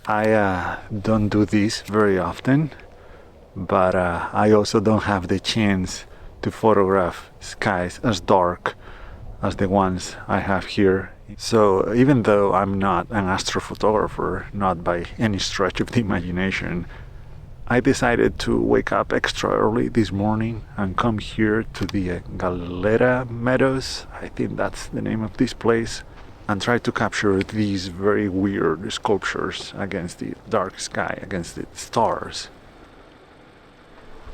I don't do this very often, but I also don't have the chance to photograph skies as dark as the ones I have here. So even though I'm not an astrophotographer, not by any stretch of the imagination, I decided to wake up extra early this morning and come here to the Galera Meadows, I think that's the name of this place, and try to capture these very weird sculptures against the dark sky, against the stars.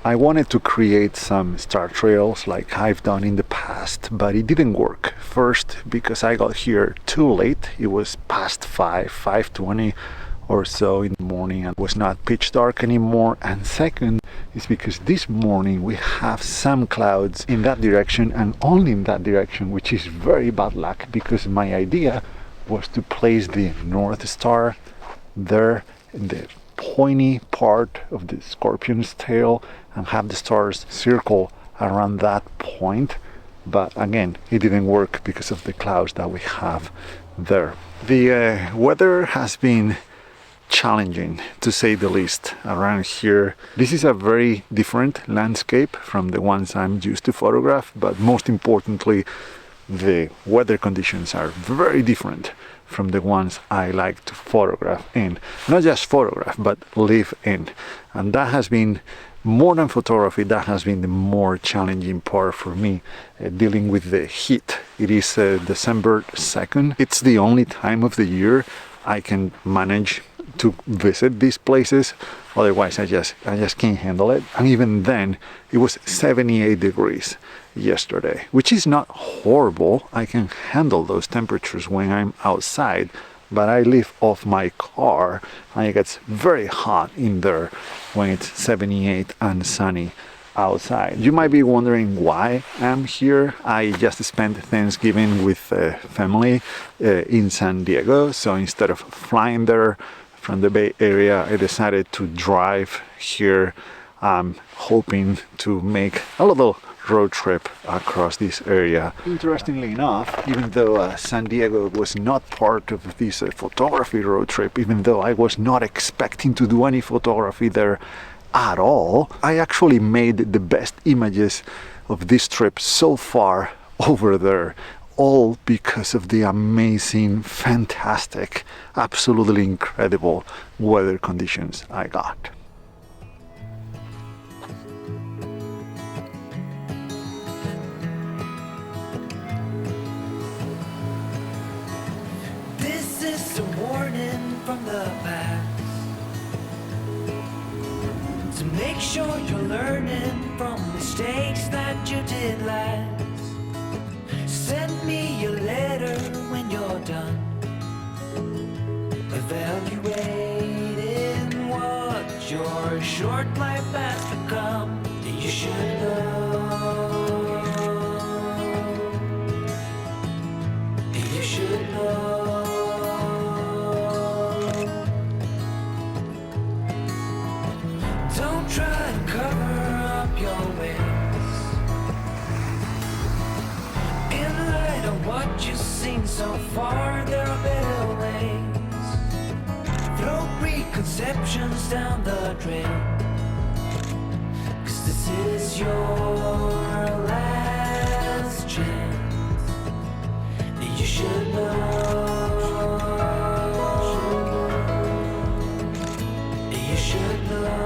I wanted to create some star trails like I've done in the past, but it didn't work. First, because I got here too late. It was past 5:20 or so in the morning, and it was not pitch dark anymore. And second is because this morning we have some clouds in that direction and only in that direction, which is very bad luck because my idea was to place the North Star there in the pointy part of the scorpion's tail and have the stars circle around that point. But again, it didn't work because of the clouds that we have there. The weather has been challenging, to say the least, around here. This is a very different landscape from the ones I'm used to photograph, but most importantly, the weather conditions are very different from the ones I like to photograph in. Not just photograph, but live in. And that has been, more than photography, that has been the more challenging part for me, dealing with the heat. It is December 2nd. It's the only time of the year I can manage to visit these places. Otherwise, I just can't handle it. And even then, it was 78 degrees yesterday, which is not horrible. I can handle those temperatures when I'm outside, but I live off my car and it gets very hot in there when it's 78 and sunny outside. You might be wondering why I'm here. I just spent Thanksgiving with family in San Diego, so instead of flying there from the Bay Area, I decided to drive here, hoping to make a little road trip across this area. Interestingly enough, even though San Diego was not part of this photography road trip, even though I was not expecting to do any photography there at all, I actually made the best images of this trip so far over there, all because of the amazing, fantastic, absolutely incredible weather conditions I got. This is a warning from the past, to make sure you're learning from mistakes that you did last. Send me a letter when you're done, evaluating what your short life has become. You should know, you should know. Don't try to cover up your ways in light of what you've seen so far. There are better ways. Throw preconceptions down the drain, 'cause this is your last chance. You should know, you should know.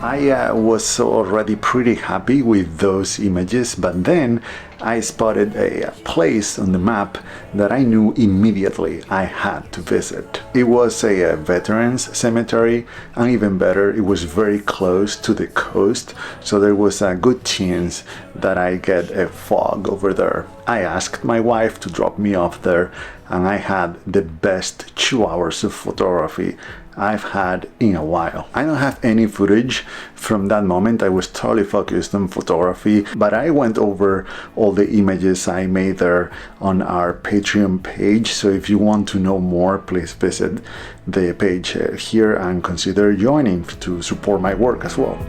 I was already pretty happy with those images, but then I spotted a place on the map that I knew immediately I had to visit. It was a veterans cemetery, and even better, it was very close to the coast, so there was a good chance that I get a fog over there. I asked my wife to drop me off there, and I had the best 2 hours of photography I've had in a while. I don't have any footage from that moment. I was totally focused on photography, but I went over all the images I made there on our Patreon page. So if you want to know more, please visit the page here and consider joining to support my work as well.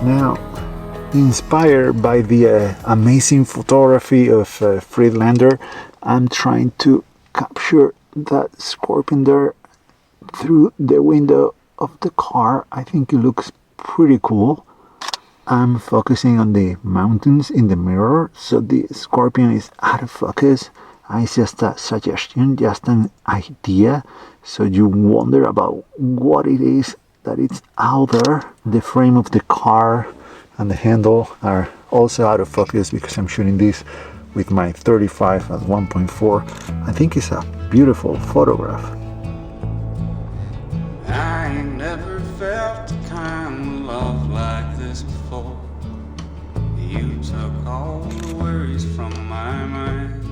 Now, inspired by the amazing photography of Friedlander, I'm trying to capture that scorpion there through the window of the car. I think it looks pretty cool. I'm focusing on the mountains in the mirror, so the scorpion is out of focus. It's just a suggestion, just an idea, so you wonder about what it is that it's out there. The frame of the car and the handle are also out of focus because I'm shooting this with my 35 at 1.4. I think it's a beautiful photograph. I ain't never felt a kind of love like this before. You took all the worries from my mind.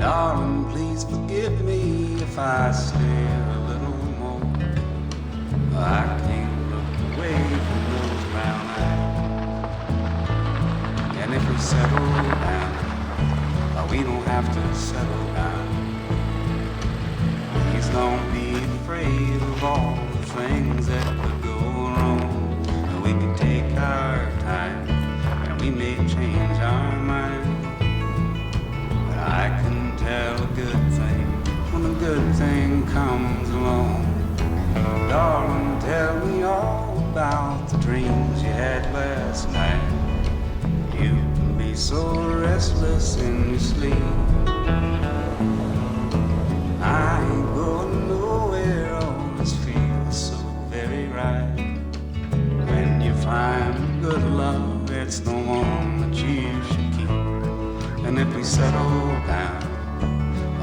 Darling, please forgive me if I stay a little more. I can't look away from those brown eyes. And if we settle down, we don't have to settle down. Please don't be afraid of all the things that could go wrong. We can take our time and we may change our mind. But I can tell a good thing when a good thing comes along. Darling, tell me all about the dreams you had last night. You can be so restless in your sleep. I ain't going nowhere, always feels so very right. When you find good love, it's the one that you should keep. And if we settle down,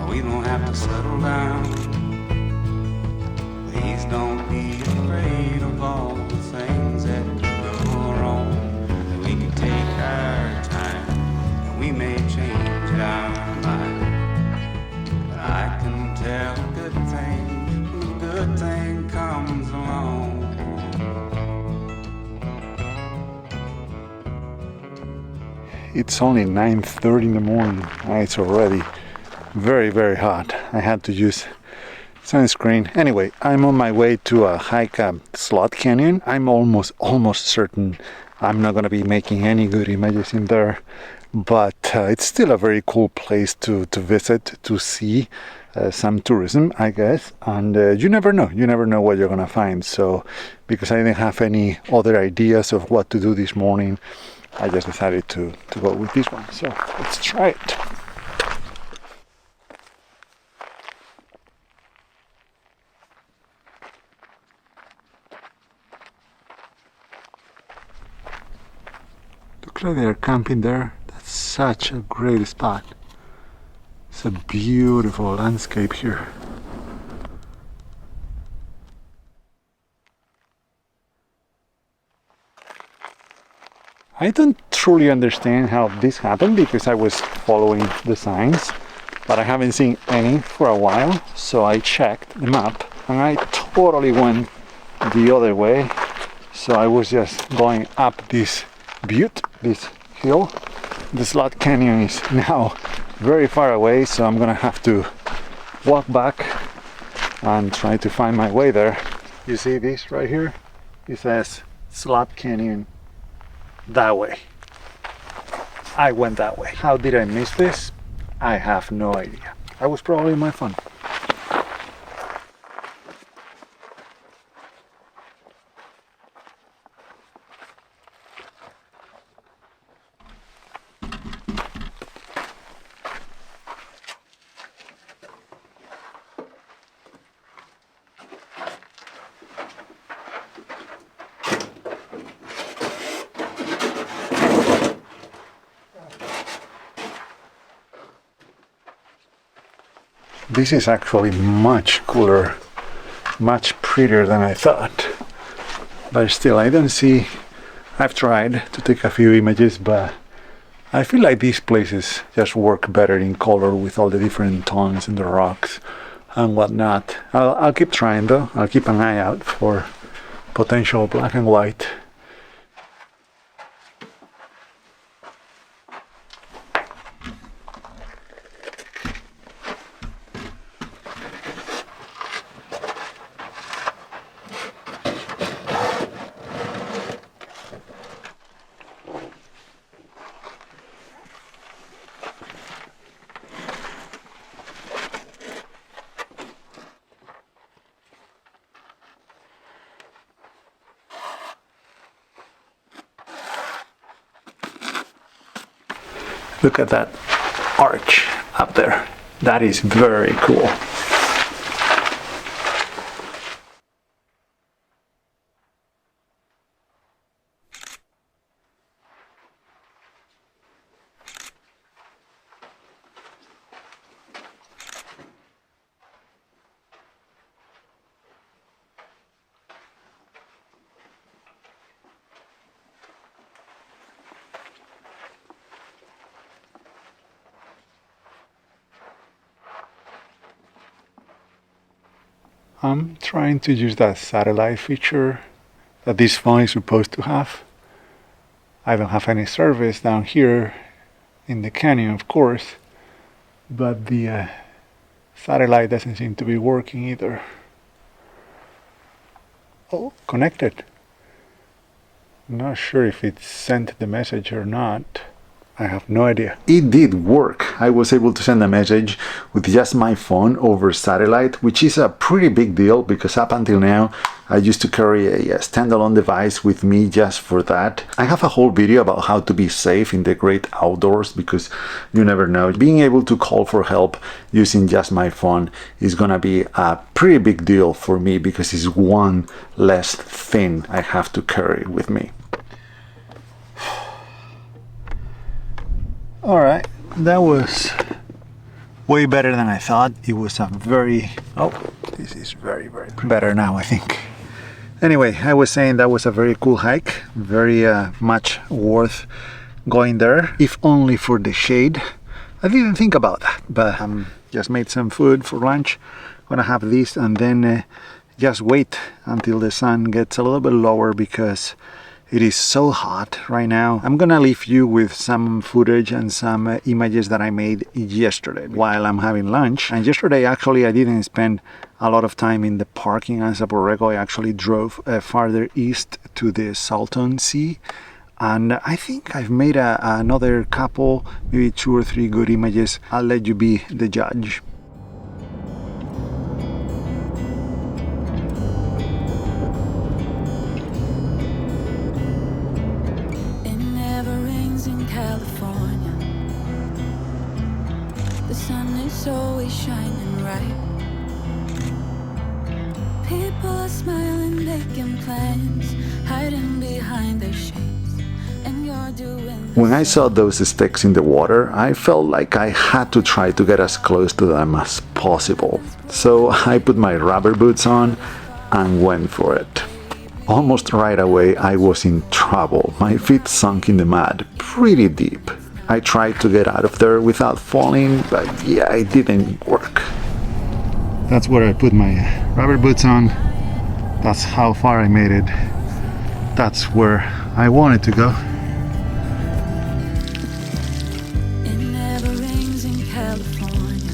we don't have to settle down. Please don't be afraid of all the things that could go wrong. We can take our time and we may change our mind. But I can tell a good thing when a good thing comes along. It's only 9:30 in the morning and it's already very, very hot. I had to use sunscreen. Anyway, I'm on my way to a hike up Slot Canyon. I'm almost certain I'm not going to be making any good images in there, but it's still a very cool place to visit, to see some tourism, I guess. And you never know what you're going to find. So because I didn't have any other ideas of what to do this morning, I just decided to go with this one. So let's try it. Look like they're camping there. That's such a great spot. It's a beautiful landscape here. I don't truly understand how this happened because I was following the signs, but I haven't seen any for a while, so I checked the map and I totally went the other way. So I was just going up this butte, this hill. The Slot Canyon is now very far away, so I'm gonna have to walk back and try to find my way there. You see this right here? It says Slot Canyon that way. I went that way. How did I miss this? I have no idea. I was probably on my phone. This is actually much cooler, much prettier than I thought. But still, I don't see... I've tried to take a few images, but I feel like these places just work better in color with all the different tones in the rocks and whatnot. I'll keep trying though. I'll keep an eye out for potential black and white. Look at that arch up there. That is very cool. I'm trying to use that satellite feature that this phone is supposed to have. I don't have any service down here in the canyon, of course, but the satellite doesn't seem to be working either. Oh, connected. I'm not sure if it sent the message or not. I have no idea. It did work. I was able to send a message with just my phone over satellite, which is a pretty big deal because up until now I used to carry a standalone device with me just for that. I have a whole video about how to be safe in the great outdoors because you never know. Being able to call for help using just my phone is gonna be a pretty big deal for me because it's one less thing I have to carry with me. Alright, that was way better than I thought. It was a very... oh, this is very better now, I think. Anyway, I was saying that was a very cool hike. Very much worth going there, if only for the shade. I didn't think about that, but just made some food for lunch. Gonna have this and then just wait until the sun gets a little bit lower because it is so hot right now. I'm gonna leave you with some footage and some images that I made yesterday while I'm having lunch. And yesterday, actually, I didn't spend a lot of time in the park in Anza-Borrego. I actually drove farther east to the Salton Sea. And I think I've made another couple, maybe 2 or 3 good images. I'll let you be the judge. Always shining bright. People are smiling, making plans, hiding behind their shades, and you're doing. When I saw those sticks in the water, I felt like I had to try to get as close to them as possible. So I put my rubber boots on and went for it. Almost right away, I was in trouble. My feet sunk in the mud pretty deep. I tried to get out of there without falling, but yeah, it didn't work. That's where I put my rubber boots on. That's how far I made it. That's where I wanted to go. It never rains in California.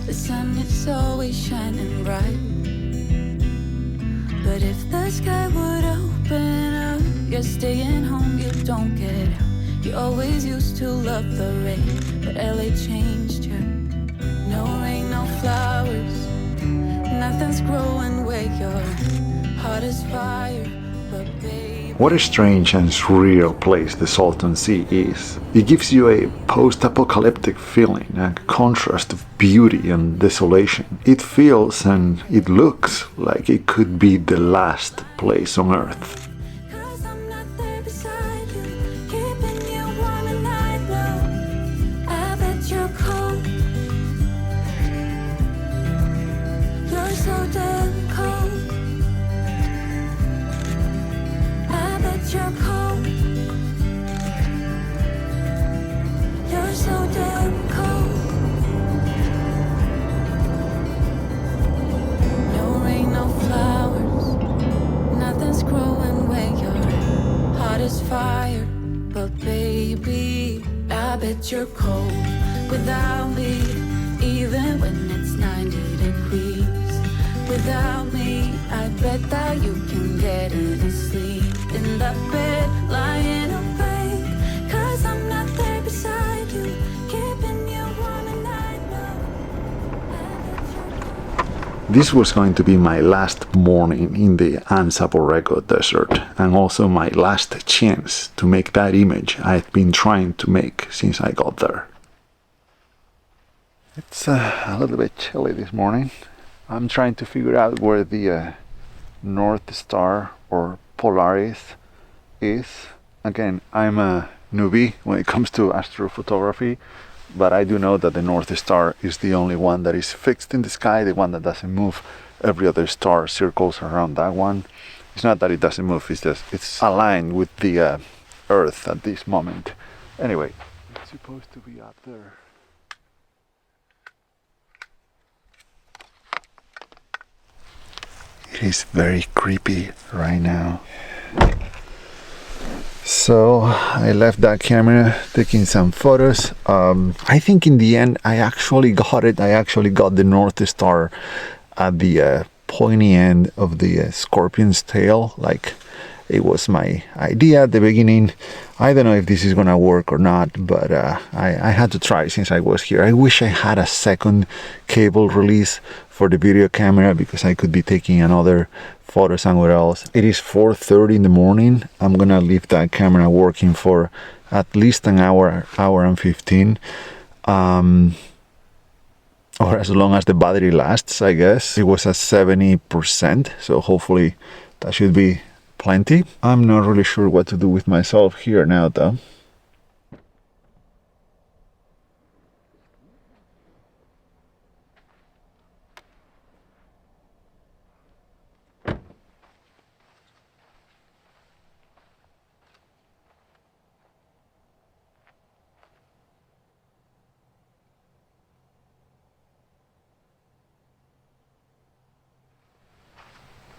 The sun is always shining bright. But if the sky would open up, you're staying home, you don't get out. You always used to love the rain, but LA changed you. No rain, no flowers, nothing's growing where your heart is fire, but baby. What a strange and surreal place the Salton Sea is. It gives you a post-apocalyptic feeling, a contrast of beauty and desolation. It feels and it looks like it could be the last place on Earth. Fire, but baby, I bet you're cold without me, even when it's 90 degrees. Without me, I bet that you can get any sleep in the bed, lying awake, 'cause I'm not there beside you, keeping you warm at night. This was going to be my last morning in the Anza-Borrego desert, and also my last chance to make that image I've been trying to make since I got there. It's a little bit chilly this morning. I'm trying to figure out where the North Star or Polaris is. Again, I'm a newbie when it comes to astrophotography, but I do know that the North Star is the only one that is fixed in the sky, the one that doesn't move. Every other star circles around that one. It's not that it doesn't move, it's just it's aligned with the Earth at this moment. Anyway, it's supposed to be up there. It is very creepy right now. So I left that camera taking some photos. I think in the end I actually got it. I actually got the North Star at the pointy end of the scorpion's tail. Like, it was my idea at the beginning. I don't know if this is gonna work or not, but I had to try since I was here. I wish I had a second cable release for the video camera because I could be taking another photo somewhere else. It is 4:30 in the morning. I'm gonna leave that camera working for at least an hour and 15, or as long as the battery lasts, I guess. It was at 70%, so hopefully that should be plenty. I'm not really sure what to do with myself here now though.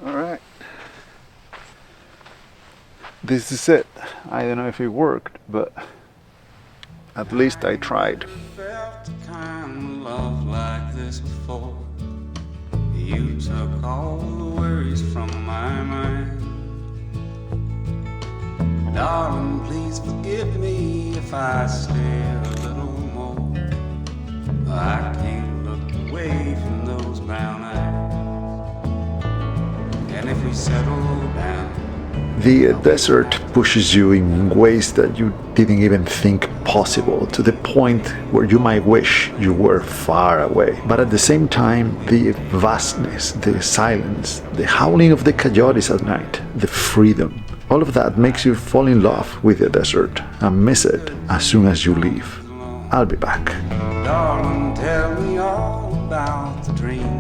Alright, this is it. I don't know if it worked, but at least I tried. Felt a kind of love like this before. You took all the worries from my mind. Darling, please forgive me if I stay a little more. I can't look away from those brown eyes. And if we settle down, The desert pushes you in ways that you didn't even think possible, to the point where you might wish you were far away. But at the same time, the vastness, the silence, the howling of the coyotes at night, the freedom, all of that makes you fall in love with the desert and miss it as soon as you leave. I'll be back. darling, tell me all about the dream